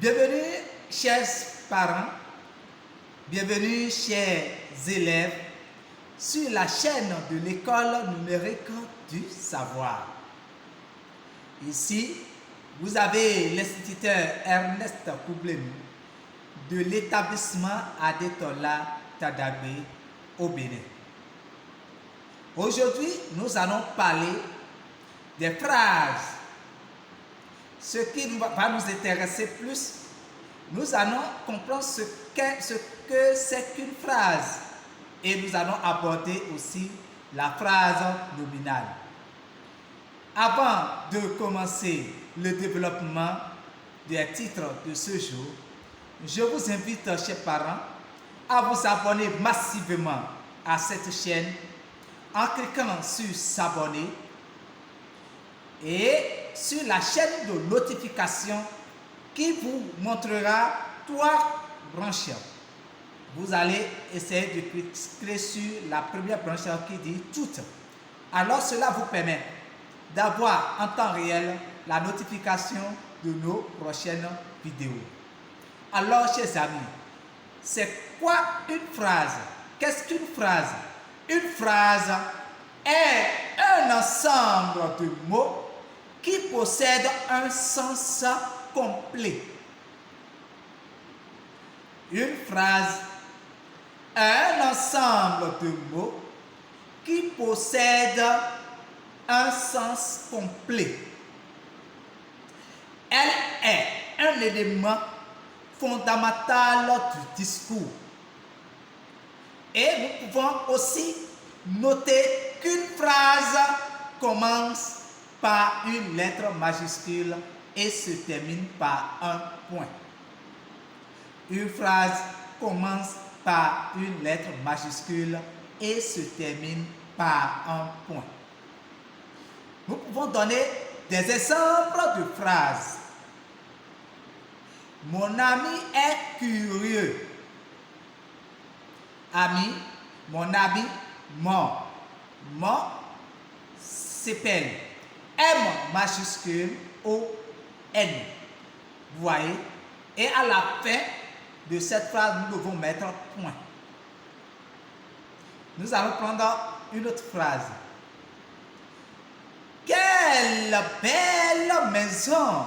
Bienvenue, chers parents, bienvenue, chers élèves, sur la chaîne de l'école numérique du savoir. Ici, vous avez l'instituteur Ernest Koublenu de l'établissement Adetola Tadabé au Bénin. Aujourd'hui, nous allons parler des phrases. Ce qui va nous intéresser plus, nous allons comprendre ce que c'est qu'une phrase et nous allons aborder aussi la phrase nominale. Avant de commencer le développement des titres de ce jour, je vous invite, chers parents, à vous abonner massivement à cette chaîne en cliquant sur s'abonner et sur la chaîne de notification qui vous montrera 3 branches. Vous allez essayer de cliquer sur la première branche qui dit toutes. Alors cela vous permet d'avoir en temps réel la notification de nos prochaines vidéos. Alors chers amis, c'est quoi une phrase? Qu'est-ce qu'une phrase? Une phrase est un ensemble de mots qui possède un sens complet. Une phrase est un ensemble de mots qui possède un sens complet. Elle est un élément fondamental du discours. Et nous pouvons aussi noter qu'une phrase commence par une lettre majuscule et se termine par un point. Une phrase commence par une lettre majuscule et se termine par un point. Nous pouvons donner des exemples de phrases. Mon ami est curieux. Ami, mon ami, mon s'appelle M majuscule O-N. Vous voyez? Et à la fin de cette phrase, nous devons mettre point. Nous allons prendre une autre phrase. Quelle belle maison!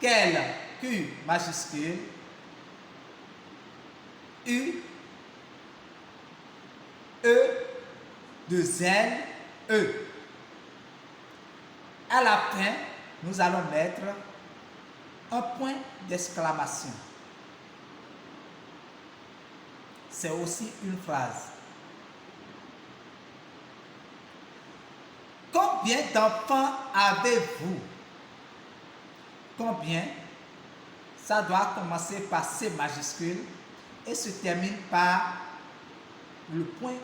Quelle, Q majuscule, U, E, 2 L, E. À la fin, nous allons mettre un point d'exclamation. C'est aussi une phrase. Combien d'enfants avez-vous? Combien? Ça doit commencer par C majuscule et se termine par le point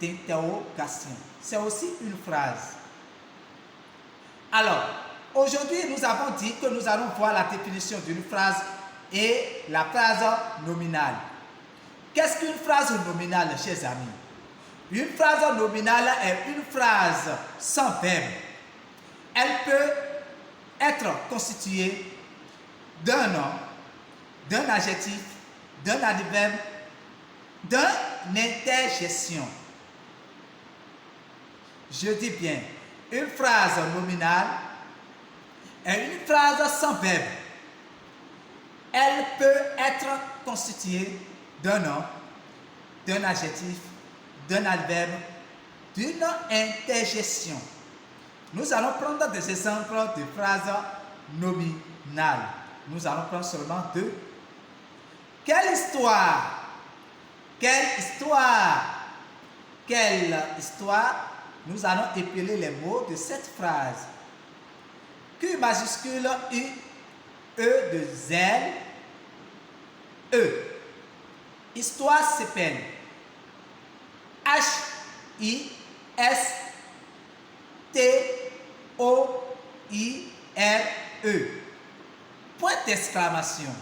d'interrogation. C'est aussi une phrase. Alors, aujourd'hui, nous avons dit que nous allons voir la définition d'une phrase et la phrase nominale. Qu'est-ce qu'une phrase nominale, chers amis? Une phrase nominale est une phrase sans verbe. Elle peut être constituée d'un nom, d'un adjectif, d'un adverbe, d'une interjection. Je dis bien, une phrase nominale est une phrase sans verbe. Elle peut être constituée d'un nom, d'un adjectif, d'un adverbe, d'une interjection. Nous allons prendre des exemples de phrases nominales. Nous allons prendre seulement 2. Quelle histoire? Quelle histoire? Quelle histoire? Nous allons épeler les mots de cette phrase. Q majuscule U, E de Z, E. Histoire s'appelle H-I-S-T-O-I-R-E. Point d'exclamation.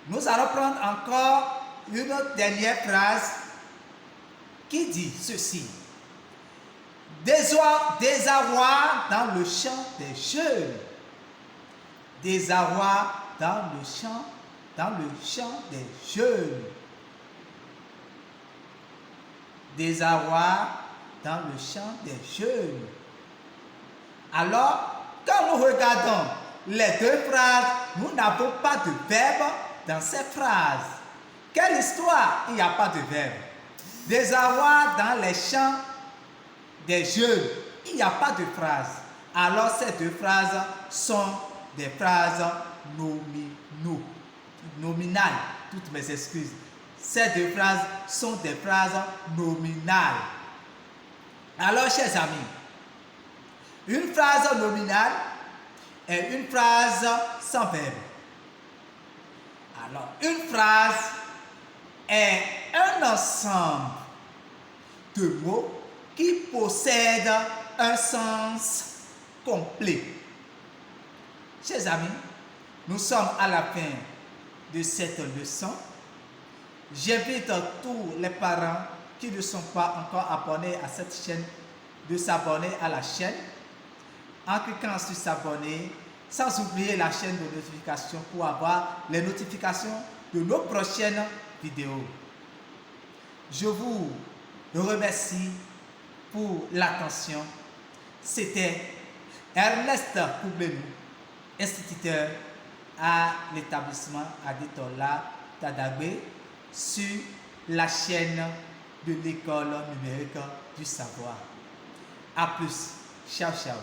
Nous allons prendre encore une dernière phrase qui dit ceci. Désarroi dans le champ des jeunes. Désarroi dans le champ des jeunes. Désarroi dans le champ des jeunes. Alors, quand nous regardons les deux phrases, nous n'avons pas de verbe dans ces phrases. Quelle histoire? Il n'y a pas de verbe. Désarroi dans les champs des jeunes. Il n'y a pas de phrase. Alors, ces deux phrases sont des phrases nominales. Toutes mes excuses. Ces deux phrases sont des phrases nominales. Alors, chers amis, une phrase nominale est une phrase sans verbe. Alors, une phrase est un ensemble de mots qui possèdent un sens complet. Chers amis, nous sommes à la fin de cette leçon. J'invite tous les parents qui ne sont pas encore abonnés à cette chaîne de s'abonner à la chaîne en cliquant sur s'abonner, sans oublier la chaîne de notification pour avoir les notifications de nos prochaines vidéos. Je vous remercie pour l'attention. C'était Ernest Koublenou, instituteur à l'établissement Adetola Tadagbe sur la chaîne de l'école numérique du savoir. A plus. Ciao, ciao.